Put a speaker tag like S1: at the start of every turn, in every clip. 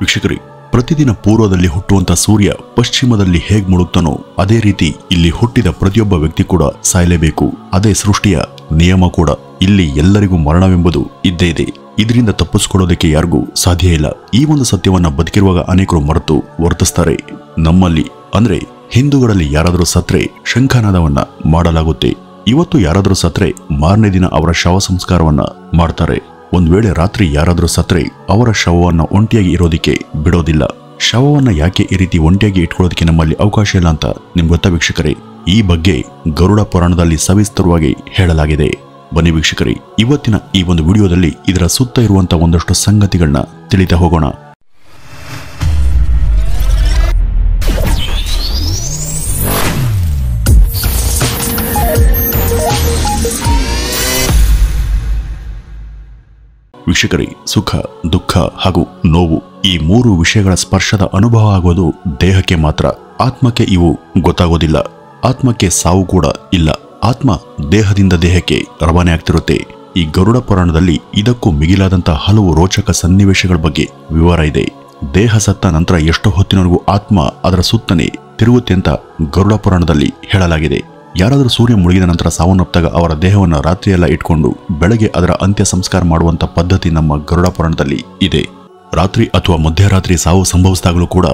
S1: ವೀಕ್ಷಕರೇ, ಪ್ರತಿದಿನ ಪೂರ್ವದಲ್ಲಿ ಹುಟ್ಟುವಂತ ಸೂರ್ಯ ಪಶ್ಚಿಮದಲ್ಲಿ ಹೇಗ್ ಮುಳುಗ್ತಾನೋ ಅದೇ ರೀತಿ ಇಲ್ಲಿ ಹುಟ್ಟಿದ ಪ್ರತಿಯೊಬ್ಬ ವ್ಯಕ್ತಿ ಕೂಡ ಸಾಯಲೇಬೇಕು. ಅದೇ ಸೃಷ್ಟಿಯ ನಿಯಮ ಕೂಡ. ಇಲ್ಲಿ ಎಲ್ಲರಿಗೂ ಮರಣವೆಂಬುದು ಇದ್ದೇ ಇದೆ. ಇದರಿಂದ ತಪ್ಪಿಸಿಕೊಳ್ಳೋದಕ್ಕೆ ಯಾರಿಗೂ ಸಾಧ್ಯ ಇಲ್ಲ. ಈ ಒಂದು ಸತ್ಯವನ್ನ ಬದುಕಿರುವಾಗ ಅನೇಕರು ಮರೆತು ವರ್ತಿಸ್ತಾರೆ. ನಮ್ಮಲ್ಲಿ ಅಂದ್ರೆ ಹಿಂದೂಗಳಲ್ಲಿ ಯಾರಾದರೂ ಸತ್ರೆ ಶಂಖನಾದವನ್ನ ಮಾಡಲಾಗುತ್ತೆ. ಇವತ್ತು ಯಾರಾದರೂ ಸತ್ರೆ ಮಾರನೇ ದಿನ ಅವರ ಶವ ಸಂಸ್ಕಾರವನ್ನ ಮಾಡ್ತಾರೆ. ಒಂದ್ ವೇಳೆ ರಾತ್ರಿ ಯಾರಾದರೂ ಸತ್ರೆ ಅವರ ಶವವನ್ನ ಒಂಟಿಯಾಗಿ ಇರೋದಿಕ್ಕೆ ಬಿಡೋದಿಲ್ಲ. ಶವವನ್ನ ಯಾಕೆ ಈ ರೀತಿ ಒಂಟಿಯಾಗಿ ಇಟ್ಕೊಳ್ಳೋದಕ್ಕೆ ನಮ್ಮಲ್ಲಿ ಅವಕಾಶ ಇಲ್ಲ ಅಂತ ನಿಮ್ಗೆ ಗೊತ್ತಾ ವೀಕ್ಷಕರೇ? ಈ ಬಗ್ಗೆ ಗರುಡ ಪುರಾಣದಲ್ಲಿ ಸವಿಸ್ತರವಾಗಿ ಹೇಳಲಾಗಿದೆ. ಬನ್ನಿ ವೀಕ್ಷಕರೇ, ಇವತ್ತಿನ ಈ ಒಂದು ವಿಡಿಯೋದಲ್ಲಿ ಇದರ ಸುತ್ತ ಇರುವಂತಹ ಒಂದಷ್ಟು ಸಂಗತಿಗಳನ್ನ ತಿಳಿತಾ ಹೋಗೋಣ. ವೀಕ್ಷಕರೇ, ಸುಖ, ದುಃಖ ಹಾಗೂ ನೋವು ಈ ಮೂರು ವಿಷಯಗಳ ಸ್ಪರ್ಶದ ಅನುಭವ ಆಗೋದು ದೇಹಕ್ಕೆ ಮಾತ್ರ. ಆತ್ಮಕ್ಕೆ ಇವು ಗೊತ್ತಾಗೋದಿಲ್ಲ. ಆತ್ಮಕ್ಕೆ ಸಾವು ಕೂಡ ಇಲ್ಲ. ಆತ್ಮ ದೇಹದಿಂದ ದೇಹಕ್ಕೆ ರವಾನೆ ಆಗ್ತಿರುತ್ತೆ. ಈ ಗರುಡ ಪುರಾಣದಲ್ಲಿ ಇದಕ್ಕೂ ಮಿಗಿಲಾದಂತಹ ಹಲವು ರೋಚಕ ಸನ್ನಿವೇಶಗಳ ಬಗ್ಗೆ ವಿವರ ಇದೆ. ದೇಹ ಸತ್ತ ನಂತರ ಎಷ್ಟೋ ಹೊತ್ತಿನವರೆಗೂ ಆತ್ಮ ಅದರ ಸುತ್ತನೆ ತಿರುಗುತ್ತೆ ಅಂತ ಗರುಡ ಪುರಾಣದಲ್ಲಿ ಹೇಳಲಾಗಿದೆ. ಯಾರಾದರೂ ಸೂರ್ಯ ಮುಳುಗಿದ ನಂತರ ಸಾವನ್ನಪ್ಪಿದಾಗ ಅವರ ದೇಹವನ್ನು ರಾತ್ರಿಯೆಲ್ಲ ಇಟ್ಕೊಂಡು ಬೆಳಗ್ಗೆ ಅದರ ಅಂತ್ಯ ಸಂಸ್ಕಾರ ಮಾಡುವಂತ ಪದ್ಧತಿ ನಮ್ಮ ಗರುಡ ಪುರಾಣದಲ್ಲಿ ಇದೆ. ರಾತ್ರಿ ಅಥವಾ ಮಧ್ಯರಾತ್ರಿ ಸಾವು ಸಂಭವಿಸಿದಾಗಲೂ ಕೂಡ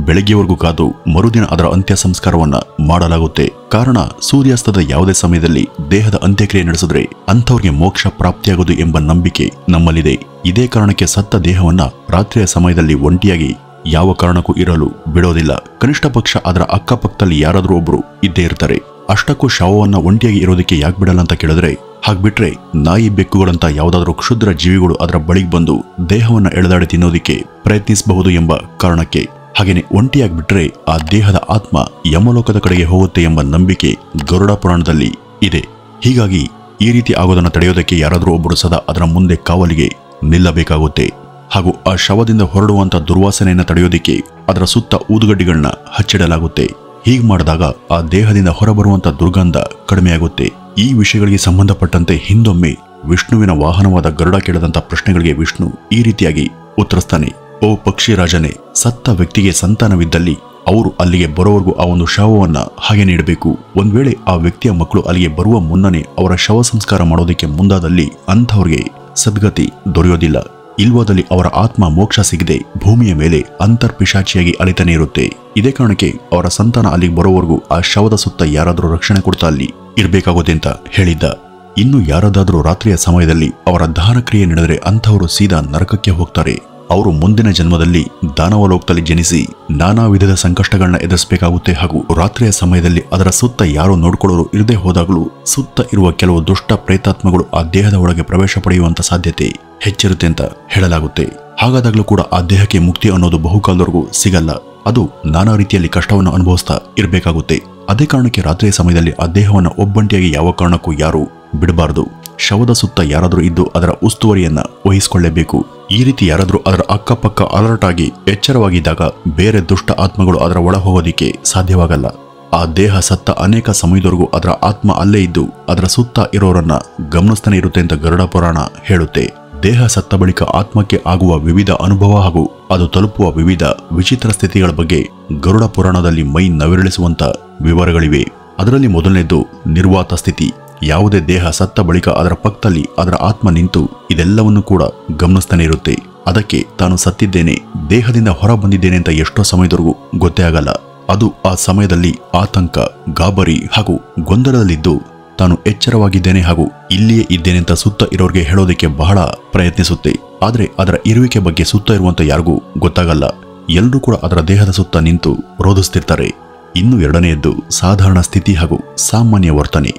S1: ಬೆಳಗ್ಗೆವರೆಗೂ ಕಾದು ಮರುದಿನ ಅದರ ಅಂತ್ಯ ಸಂಸ್ಕಾರವನ್ನ ಮಾಡಲಾಗುತ್ತೆ. ಕಾರಣ, ಸೂರ್ಯಾಸ್ತದ ಯಾವುದೇ ಸಮಯದಲ್ಲಿ ದೇಹದ ಅಂತ್ಯಕ್ರಿಯೆ ನಡೆಸಿದ್ರೆ ಅಂಥವ್ರಿಗೆ ಮೋಕ್ಷ ಪ್ರಾಪ್ತಿಯಾಗೋದು ಎಂಬ ನಂಬಿಕೆ ನಮ್ಮಲ್ಲಿದೆ. ಇದೇ ಕಾರಣಕ್ಕೆ ಸತ್ತ ದೇಹವನ್ನ ರಾತ್ರಿಯ ಸಮಯದಲ್ಲಿ ಒಂಟಿಯಾಗಿ ಯಾವ ಕಾರಣಕ್ಕೂ ಇರಲು ಬಿಡೋದಿಲ್ಲ. ಕನಿಷ್ಠ ಪಕ್ಷ ಅದರ ಅಕ್ಕಪಕ್ಕದಲ್ಲಿ ಯಾರಾದರೂ ಒಬ್ರು ಇದ್ದೇ ಇರ್ತಾರೆ. ಅಷ್ಟಕ್ಕೂ ಶವವನ್ನ ಒಂಟಿಯಾಗಿ ಇರೋದಕ್ಕೆ ಯಾಕೆ ಬಿಡಲ್ಲ ಅಂತ ಕೇಳಿದ್ರೆ, ಹಾಗ್ಬಿಟ್ರೆ ನಾಯಿ ಬೆಕ್ಕುಗಳಂತ ಯಾವುದಾದ್ರೂ ಕ್ಷುದ್ರ ಜೀವಿಗಳು ಅದರ ಬಳಿಗೆ ಬಂದು ದೇಹವನ್ನ ಎಳೆದಾಡಿ ತಿನ್ನೋದಿಕ್ಕೆ ಪ್ರಯತ್ನಿಸಬಹುದು ಎಂಬ ಕಾರಣಕ್ಕೆ. ಹಾಗೇನೆ ಒಂಟಿಯಾಗಿ ಬಿಟ್ರೆ ಆ ದೇಹದ ಆತ್ಮ ಯಮಲೋಕದ ಕಡೆಗೆ ಹೋಗುತ್ತೆ ಎಂಬ ನಂಬಿಕೆ ಗರುಡ ಪುರಾಣದಲ್ಲಿ ಇದೆ. ಹೀಗಾಗಿ ಈ ರೀತಿ ಆಗೋದನ್ನ ತಡೆಯೋದಕ್ಕೆ ಯಾರಾದರೂ ಒಬ್ಬರು ಸದಾ ಅದರ ಮುಂದೆ ಕಾವಲಿಗೆ ನಿಲ್ಲಬೇಕಾಗುತ್ತೆ. ಹಾಗೂ ಆ ಶವದಿಂದ ಹೊರಡುವಂತ ದುರ್ವಾಸನೆಯನ್ನ ತಡೆಯೋದಿಕ್ಕೆ ಅದರ ಸುತ್ತ ಊದುಗಡ್ಡಿಗಳನ್ನ ಹಚ್ಚಿಡಲಾಗುತ್ತೆ. ಹೀಗೆ ಮಾಡಿದಾಗ ಆ ದೇಹದಿಂದ ಹೊರಬರುವಂತ ದುರ್ಗಂಧ ಕಡಿಮೆಯಾಗುತ್ತೆ. ಈ ವಿಷಯಗಳಿಗೆ ಸಂಬಂಧಪಟ್ಟಂತೆ ಹಿಂದೊಮ್ಮೆ ವಿಷ್ಣುವಿನ ವಾಹನವಾದ ಗರುಡ ಕೇಳದಂತ ಪ್ರಶ್ನೆಗಳಿಗೆ ವಿಷ್ಣು ಈ ರೀತಿಯಾಗಿ ಉತ್ತರಿಸ್ತಾನೆ. ಓ ಪಕ್ಷಿ ರಾಜನೇ, ಸತ್ತ ವ್ಯಕ್ತಿಗೆ ಸಂತಾನವಿದ್ದಲ್ಲಿ ಅವರು ಅಲ್ಲಿಗೆ ಬರೋವರೆಗೂ ಆ ಒಂದು ಶವವನ್ನ ಹಾಗೆ ನೀಡಬೇಕು. ಒಂದ್ ವೇಳೆ ಆ ವ್ಯಕ್ತಿಯ ಮಕ್ಕಳು ಅಲ್ಲಿಗೆ ಬರುವ ಮುನ್ನನೇ ಅವರ ಶವ ಸಂಸ್ಕಾರ ಮಾಡೋದಕ್ಕೆ ಮುಂದಾದಲ್ಲಿ ಅಂಥವ್ರಿಗೆ ಸದ್ಗತಿ ದೊರೆಯೋದಿಲ್ಲ. ಇಲ್ವಾದಲ್ಲಿ ಅವರ ಆತ್ಮ ಮೋಕ್ಷ ಸಿಗದೆ ಭೂಮಿಯ ಮೇಲೆ ಅಂತರ್ಪಿಶಾಚಿಯಾಗಿ ಅಲಿತಾನೆ ಇರುತ್ತೆ. ಇದೇ ಕಾರಣಕ್ಕೆ ಅವರ ಸಂತಾನ ಅಲ್ಲಿಗೆ ಬರೋವರೆಗೂ ಆ ಶವದ ಸುತ್ತ ಯಾರಾದರೂ ರಕ್ಷಣೆ ಕೊಡ್ತಾ ಅಲ್ಲಿ ಇರಬೇಕಾಗುತ್ತೆ ಅಂತ ಹೇಳಿದ್ದ. ಇನ್ನು ಯಾರಾದ್ರೂ ರಾತ್ರಿಯ ಸಮಯದಲ್ಲಿ ಅವರ ದಹನ ಕ್ರಿಯೆ ನಡೆದರೆ ಅಂಥವರು ಸೀದಾ ನರಕಕ್ಕೆ ಹೋಗ್ತಾರೆ. ಅವರು ಮುಂದಿನ ಜನ್ಮದಲ್ಲಿ ದಾನವಲೋಕದಲ್ಲಿ ಜನಿಸಿ ನಾನಾ ವಿಧದ ಸಂಕಷ್ಟಗಳನ್ನ ಎದುರಿಸಬೇಕಾಗುತ್ತೆ. ಹಾಗೂ ರಾತ್ರಿಯ ಸಮಯದಲ್ಲಿ ಅದರ ಸುತ್ತ ಯಾರೋ ನೋಡ್ಕೊಳ್ಳೋರು ಇರದೇ ಹೋದಾಗಲೂ ಸುತ್ತ ಇರುವ ಕೆಲವು ದುಷ್ಟ ಪ್ರೇತಾತ್ಮಗಳು ಆ ದೇಹದ ಒಳಗೆ ಪ್ರವೇಶ ಪಡೆಯುವಂತ ಸಾಧ್ಯತೆ ಹೆಚ್ಚಿರುತ್ತೆ ಅಂತ ಹೇಳಲಾಗುತ್ತೆ. ಹಾಗಾದಾಗಲೂ ಕೂಡ ಆ ದೇಹಕ್ಕೆ ಮುಕ್ತಿ ಅನ್ನೋದು ಬಹುಕಾಲದವರೆಗೂ ಸಿಗಲ್ಲ. ಅದು ನಾನಾ ರೀತಿಯಲ್ಲಿ ಕಷ್ಟವನ್ನು ಅನುಭವಿಸ್ತಾ ಇರಬೇಕಾಗುತ್ತೆ. ಅದೇ ಕಾರಣಕ್ಕೆ ರಾತ್ರಿಯ ಸಮಯದಲ್ಲಿ ಆ ದೇಹವನ್ನು ಒಬ್ಬಂಟಿಯಾಗಿ ಯಾವ ಕಾರಣಕ್ಕೂ ಯಾರು ಬಿಡಬಾರದು. ಶವದ ಸುತ್ತ ಯಾರಾದರೂ ಇದ್ದು ಅದರ ಉಸ್ತುವಾರಿಯನ್ನ ವಹಿಸಿಕೊಳ್ಳಲೇಬೇಕು. ಈ ರೀತಿ ಯಾರಾದರೂ ಅದರ ಅಕ್ಕಪಕ್ಕ ಅಲರ್ಟ್ ಆಗಿ ಎಚ್ಚರವಾಗಿದ್ದಾಗ ಬೇರೆ ದುಷ್ಟ ಆತ್ಮಗಳು ಅದರ ಒಳ ಹೋಗೋದಿಕ್ಕೆ ಸಾಧ್ಯವಾಗಲ್ಲ. ಆ ದೇಹ ಸತ್ತ ಅನೇಕ ಸಮಯದವರೆಗೂ ಅದರ ಆತ್ಮ ಅಲ್ಲೇ ಇದ್ದು ಅದರ ಸುತ್ತ ಇರೋರನ್ನ ಗಮನಿಸ್ತಾನೆ ಇರುತ್ತೆ ಅಂತ ಗರುಡ ಪುರಾಣ ಹೇಳುತ್ತೆ. ದೇಹ ಸತ್ತ ಬಳಿಕ ಆತ್ಮಕ್ಕೆ ಆಗುವ ವಿವಿಧ ಅನುಭವ ಹಾಗೂ ಅದು ತಲುಪುವ ವಿವಿಧ ವಿಚಿತ್ರ ಸ್ಥಿತಿಗಳ ಬಗ್ಗೆ ಗರುಡ ಪುರಾಣದಲ್ಲಿ ಮೈ ನವಿರಳಿಸುವಂತ ವಿವರಗಳಿವೆ. ಅದರಲ್ಲಿ ಮೊದಲನೇದು ನಿರ್ವಾತ ಸ್ಥಿತಿ. ಯಾವುದೇ ದೇಹ ಸತ್ತ ಬಳಿಕ ಅದರ ಪಕ್ಕದಲ್ಲಿ ಅದರ ಆತ್ಮ ನಿಂತು ಇದೆಲ್ಲವನ್ನು ಕೂಡ ಗಮನಿಸ್ತಾನೆ ಇರುತ್ತೆ. ಅದಕ್ಕೆ ತಾನು ಸತ್ತಿದ್ದೇನೆ, ದೇಹದಿಂದ ಹೊರ ಬಂದಿದ್ದೇನೆ ಅಂತ ಎಷ್ಟೋ ಸಮಯದವರೆಗೂ ಗೊತ್ತೇ ಆಗಲ್ಲ. ಅದು ಆ ಸಮಯದಲ್ಲಿ ಆತಂಕ, ಗಾಬರಿ ಹಾಗೂ ಗೊಂದಲದಲ್ಲಿದ್ದು ತಾನು ಎಚ್ಚರವಾಗಿದ್ದೇನೆ ಹಾಗೂ ಇಲ್ಲಿಯೇ ಇದ್ದೇನೆ ಅಂತ ಸುತ್ತ ಇರೋರಿಗೆ ಹೇಳೋದಕ್ಕೆ ಬಹಳ ಪ್ರಯತ್ನಿಸುತ್ತೆ. ಆದ್ರೆ ಅದರ ಇರುವಿಕೆ ಬಗ್ಗೆ ಸುತ್ತ ಇರುವಂತ ಯಾರಿಗೂ ಗೊತ್ತಾಗಲ್ಲ. ಎಲ್ಲರೂ ಕೂಡ ಅದರ ದೇಹದ ಸುತ್ತ ನಿಂತು ರೋಧಿಸ್ತಿರ್ತಾರೆ. ಇನ್ನು ಎರಡನೆಯದ್ದು ಸಾಧಾರಣ ಸ್ಥಿತಿ ಹಾಗೂ ಸಾಮಾನ್ಯ ವರ್ತನೆ.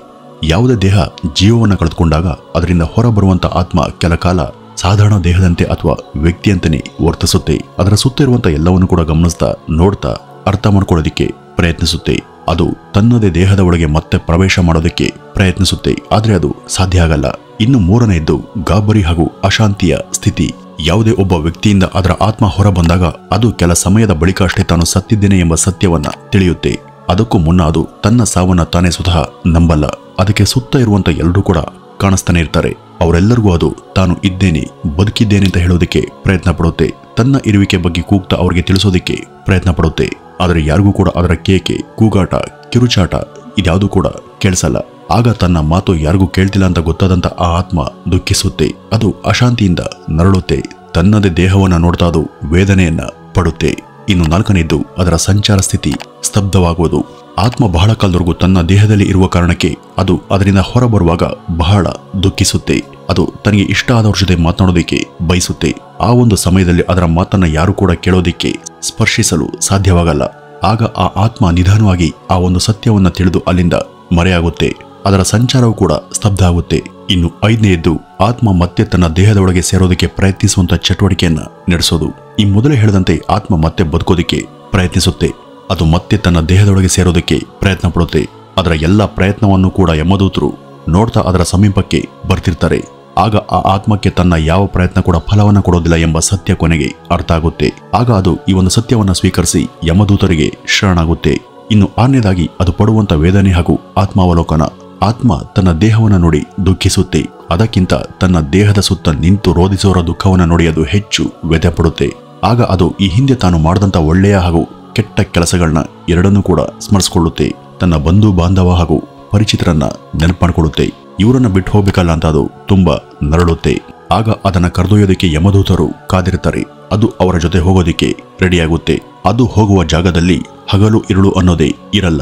S1: ಯಾವುದೇ ದೇಹ ಜೀವವನ್ನು ಕಳೆದುಕೊಂಡಾಗ ಅದರಿಂದ ಹೊರಬರುವಂತ ಆತ್ಮ ಕೆಲ ಕಾಲ ಸಾಧಾರಣ ದೇಹದಂತೆ ಅಥವಾ ವ್ಯಕ್ತಿಯಂತೆಯೇ ವರ್ತಿಸುತ್ತೆ. ಅದರ ಸುತ್ತ ಇರುವಂತ ಎಲ್ಲವನ್ನು ಕೂಡ ಗಮನಿಸ್ತಾ, ನೋಡ್ತಾ, ಅರ್ಥ ಮಾಡ್ಕೊಳ್ಳೋದಿಕ್ಕೆ ಪ್ರಯತ್ನಿಸುತ್ತೆ. ಅದು ತನ್ನದೇ ದೇಹದ ಒಳಗೆ ಮತ್ತೆ ಪ್ರವೇಶ ಮಾಡೋದಕ್ಕೆ ಪ್ರಯತ್ನಿಸುತ್ತೆ. ಆದ್ರೆ ಅದು ಸಾಧ್ಯ ಆಗಲ್ಲ. ಇನ್ನು ಮೂರನೆಯದ್ದು ಗಾಬರಿ ಹಾಗೂ ಅಶಾಂತಿಯ ಸ್ಥಿತಿ. ಯಾವುದೇ ಒಬ್ಬ ವ್ಯಕ್ತಿಯಿಂದ ಅದರ ಆತ್ಮ ಹೊರ ಬಂದಾಗ ಅದು ಕೆಲ ಸಮಯದ ಬಳಿಕ ಅಷ್ಟೇ ತಾನು ಸತ್ತಿದ್ದೇನೆ ಎಂಬ ಸತ್ಯವನ್ನ ತಿಳಿಯುತ್ತೆ. ಅದಕ್ಕೂ ಮುನ್ನ ಅದು ತನ್ನ ಸಾವನ್ನ ತಾನೇ ಸ್ವತಃ ನಂಬಲ್ಲ. ಅದಕ್ಕೆ ಸುತ್ತ ಇರುವಂತ ಎಲ್ಲರೂ ಕೂಡ ಕಾಣಿಸ್ತಾನೆ ಇರ್ತಾರೆ. ಅವರೆಲ್ಲರಿಗೂ ಅದು ತಾನು ಇದ್ದೇನೆ, ಬದುಕಿದ್ದೇನೆ ಅಂತ ಹೇಳೋದಕ್ಕೆ ಪ್ರಯತ್ನ ಪಡುತ್ತೆ. ತನ್ನ ಇರುವಿಕೆ ಬಗ್ಗೆ ಕೂಗ್ತಾ ಅವರಿಗೆ ತಿಳಿಸೋದಕ್ಕೆ ಪ್ರಯತ್ನ ಪಡುತ್ತೆ. ಆದರೆ ಯಾರಿಗೂ ಕೂಡ ಅದರ ಕೇಕೆ, ಕೂಗಾಟ, ಕಿರುಚಾಟ ಇದ್ಯಾವುದೂ ಕೂಡ ಕೇಳಿಸಲ್ಲ. ಆಗ ತನ್ನ ಮಾತು ಯಾರಿಗೂ ಕೇಳ್ತಿಲ್ಲ ಅಂತ ಗೊತ್ತಾದಂತ ಆ ಆತ್ಮ ದುಃಖಿಸುತ್ತೆ. ಅದು ಅಶಾಂತಿಯಿಂದ ನರಳುತ್ತೆ. ತನ್ನದೇ ದೇಹವನ್ನ ನೋಡ್ತಾ ಅದು ವೇದನೆಯನ್ನ ಪಡುತ್ತೆ. ಇನ್ನು 4ನೇದ್ದು ಅದರ ಸಂಚಾರ ಸ್ಥಿತಿ ಸ್ತಬ್ಧವಾಗುವುದು. ಆತ್ಮ ಬಹಳ ಕಾಲದವರೆಗೂ ತನ್ನ ದೇಹದಲ್ಲಿ ಇರುವ ಕಾರಣಕ್ಕೆ ಅದು ಅದರಿಂದ ಹೊರಬರುವಾಗ ಬಹಳ ದುಃಖಿಸುತ್ತೆ. ಅದು ತನಗೆ ಇಷ್ಟ ಆದವ್ರ ಜೊತೆ ಮಾತನಾಡೋದಿಕ್ಕೆ ಬಯಸುತ್ತೆ. ಆ ಒಂದು ಸಮಯದಲ್ಲಿ ಅದರ ಮಾತನ್ನ ಯಾರು ಕೂಡ ಕೇಳೋದಿಕ್ಕೆ, ಸ್ಪರ್ಶಿಸಲು ಸಾಧ್ಯವಾಗಲ್ಲ. ಆಗ ಆ ಆತ್ಮ ನಿಧಾನವಾಗಿ ಆ ಒಂದು ಸತ್ಯವನ್ನ ತಿಳಿದು ಅಲ್ಲಿಂದ ಮರೆಯಾಗುತ್ತೆ. ಅದರ ಸಂಚಾರವೂ ಕೂಡ ಸ್ತಬ್ಧ ಆಗುತ್ತೆ. ಇನ್ನು 5ನೇದ್ದು ಆತ್ಮ ಮತ್ತೆ ತನ್ನ ದೇಹದೊಳಗೆ ಸೇರೋದಕ್ಕೆ ಪ್ರಯತ್ನಿಸುವಂತ ಚಟುವಟಿಕೆಯನ್ನ ನಡೆಸೋದು. ಈ ಮೊದಲೇ ಹೇಳಿದಂತೆ ಆತ್ಮ ಮತ್ತೆ ಬದುಕೋದಿಕ್ಕೆ ಪ್ರಯತ್ನಿಸುತ್ತೆ. ಅದು ಮತ್ತೆ ತನ್ನ ದೇಹದೊಳಗೆ ಸೇರೋದಕ್ಕೆ ಪ್ರಯತ್ನ ಪಡುತ್ತೆ. ಅದರ ಎಲ್ಲ ಪ್ರಯತ್ನವನ್ನು ಕೂಡ ಯಮದೂತರು ನೋಡ್ತಾ ಅದರ ಸಮೀಪಕ್ಕೆ ಬರ್ತಿರ್ತಾರೆ. ಆಗ ಆ ಆತ್ಮಕ್ಕೆ ತನ್ನ ಯಾವ ಪ್ರಯತ್ನ ಕೂಡ ಫಲವನ್ನ ಕೊಡೋದಿಲ್ಲ ಎಂಬ ಸತ್ಯ ಕೊನೆಗೆ ಅರ್ಥ ಆಗುತ್ತೆ. ಆಗ ಅದು ಈ ಒಂದು ಸತ್ಯವನ್ನ ಸ್ವೀಕರಿಸಿ ಯಮದೂತರಿಗೆ ಶರಣಾಗುತ್ತೆ. ಇನ್ನು 6ನೇದಾಗಿ ಅದು ಪಡುವಂತ ವೇದನೆ ಹಾಗೂ ಆತ್ಮಾವಲೋಕನ. ಆತ್ಮ ತನ್ನ ದೇಹವನ್ನು ನೋಡಿ ದುಃಖಿಸುತ್ತೆ. ಅದಕ್ಕಿಂತ ತನ್ನ ದೇಹದ ಸುತ್ತ ನಿಂತು ರೋಧಿಸೋರ ದುಃಖವನ್ನು ನೋಡಿ ಅದು ಹೆಚ್ಚು ವ್ಯಥೆ ಪಡುತ್ತೆ. ಆಗ ಅದು ಈ ಹಿಂದೆ ತಾನು ಮಾಡಿದಂತ ಒಳ್ಳೆಯ ಹಾಗೂ ಕೆಟ್ಟ ಕೆಲಸಗಳನ್ನ ಎರಡನ್ನೂ ಕೂಡ ಸ್ಮರಿಸಿಕೊಳ್ಳುತ್ತೆ. ತನ್ನ ಬಂಧು ಬಾಂಧವ ಹಾಗೂ ಪರಿಚಿತರನ್ನ ನೆನಪು ಮಾಡಿಕೊಳ್ಳುತ್ತೆ. ಇವರನ್ನ ಬಿಟ್ಟು ಹೋಗ್ಬೇಕಲ್ಲ ಅಂತ ಅದು ತುಂಬಾ ನರಳುತ್ತೆ. ಆಗ ಅದನ್ನ ಕರೆದೊಯ್ಯೋದಕ್ಕೆ ಯಮದೂತರು ಕಾದಿರ್ತಾರೆ. ಅದು ಅವರ ಜೊತೆ ಹೋಗೋದಿಕ್ಕೆ ರೆಡಿಯಾಗುತ್ತೆ. ಅದು ಹೋಗುವ ಜಾಗದಲ್ಲಿ ಹಗಲು ಇರುಳು ಅನ್ನೋದೇ ಇರಲ್ಲ,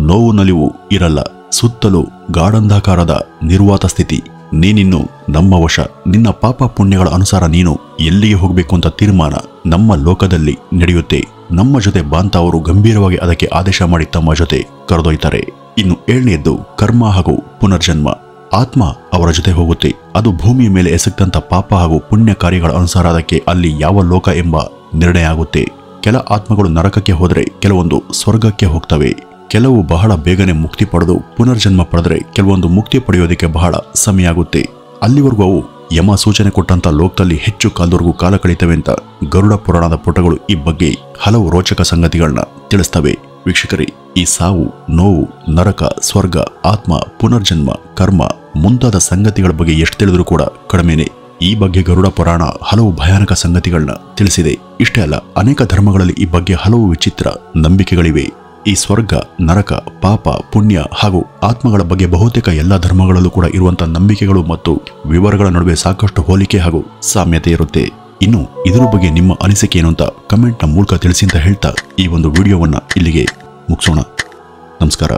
S1: ನೋವು ನಲಿವು ಇರಲ್ಲ. ಸುತ್ತಲೂ ಗಾಢಂಧಾಕಾರದ ನಿರ್ವಾತ ಸ್ಥಿತಿ. ನೀನಿನ್ನು ನಮ್ಮ ವಶ. ನಿನ್ನ ಪಾಪ ಪುಣ್ಯಗಳ ಅನುಸಾರ ನೀನು ಎಲ್ಲಿಗೆ ಹೋಗಬೇಕು ಅಂತ ತೀರ್ಮಾನ ನಮ್ಮ ಲೋಕದಲ್ಲಿ ನಡೆಯುತ್ತೆ. ನಮ್ಮ ಜೊತೆ ಬಾಂತ ಅವರು ಗಂಭೀರವಾಗಿ ಅದಕ್ಕೆ ಆದೇಶ ಮಾಡಿ ತಮ್ಮ ಜೊತೆ ಕರೆದೊಯ್ತಾರೆ. ಇನ್ನು 7ನೇದ್ದು ಕರ್ಮ ಹಾಗೂ ಪುನರ್ಜನ್ಮ. ಆತ್ಮ ಅವರ ಜೊತೆ ಹೋಗುತ್ತೆ. ಅದು ಭೂಮಿಯ ಮೇಲೆ ಎಸಗ್ತಂತ ಪಾಪ ಹಾಗೂ ಪುಣ್ಯ ಕಾರ್ಯಗಳ ಅನುಸಾರ ಅದಕ್ಕೆ ಅಲ್ಲಿ ಯಾವ ಲೋಕ ಎಂಬ ನಿರ್ಣಯ ಆಗುತ್ತೆ. ಕೆಲ ಆತ್ಮಗಳು ನರಕಕ್ಕೆ ಹೋದರೆ ಕೆಲವೊಂದು ಸ್ವರ್ಗಕ್ಕೆ ಹೋಗ್ತವೆ. ಕೆಲವು ಬಹಳ ಬೇಗನೆ ಮುಕ್ತಿ ಪಡೆದು ಪುನರ್ಜನ್ಮ ಪಡೆದರೆ ಕೆಲವೊಂದು ಮುಕ್ತಿ ಪಡೆಯೋದಕ್ಕೆ ಬಹಳ ಸಮಯ ಆಗುತ್ತೆ. ಅಲ್ಲಿವರೆಗೂ ಅವು ಯಮ ಸೂಚನೆ ಕೊಟ್ಟಂತ ಲೋಕದಲ್ಲಿ ಹೆಚ್ಚು ಕಾಲದವರೆಗೂ ಕಾಲ ಕಳೀತವೆ ಅಂತ ಗರುಡ ಪುರಾಣದ ಪುಟಗಳು ಈ ಬಗ್ಗೆ ಹಲವು ರೋಚಕ ಸಂಗತಿಗಳನ್ನ ತಿಳಿಸ್ತವೆ. ವೀಕ್ಷಕರೇ, ಈ ಸಾವು, ನೋವು, ನರಕ, ಸ್ವರ್ಗ, ಆತ್ಮ, ಪುನರ್ಜನ್ಮ, ಕರ್ಮ ಮುಂತಾದ ಸಂಗತಿಗಳ ಬಗ್ಗೆ ಎಷ್ಟು ತಿಳಿದ್ರೂ ಕೂಡ ಕಡಿಮೆನೆ. ಈ ಬಗ್ಗೆ ಗರುಡ ಪುರಾಣ ಹಲವು ಭಯಾನಕ ಸಂಗತಿಗಳನ್ನ ತಿಳಿಸಿದೆ. ಇಷ್ಟೇ ಅಲ್ಲ, ಅನೇಕ ಧರ್ಮಗಳಲ್ಲಿ ಈ ಬಗ್ಗೆ ಹಲವು ವಿಚಿತ್ರ ನಂಬಿಕೆಗಳಿವೆ. ಈ ಸ್ವರ್ಗ, ನರಕ, ಪಾಪ, ಪುಣ್ಯ ಹಾಗೂ ಆತ್ಮಗಳ ಬಗ್ಗೆ ಬಹುತೇಕ ಎಲ್ಲಾ ಧರ್ಮಗಳಲ್ಲೂ ಕೂಡ ಇರುವಂತಹ ನಂಬಿಕೆಗಳು ಮತ್ತು ವಿವರಗಳ ನಡುವೆ ಸಾಕಷ್ಟು ಹೋಲಿಕೆ ಹಾಗೂ ಸಾಮ್ಯತೆ ಇರುತ್ತೆ. ಇನ್ನು ಇದರ ಬಗ್ಗೆ ನಿಮ್ಮ ಅನಿಸಿಕೆ ಏನು ಅಂತ ಕಮೆಂಟ್ನ ಮೂಲಕ ತಿಳಿಸಿ ಅಂತ ಹೇಳ್ತಾ ಈ ಒಂದು ವಿಡಿಯೋವನ್ನ ಇಲ್ಲಿಗೆ ಮುಗಿಸೋಣ. ನಮಸ್ಕಾರ.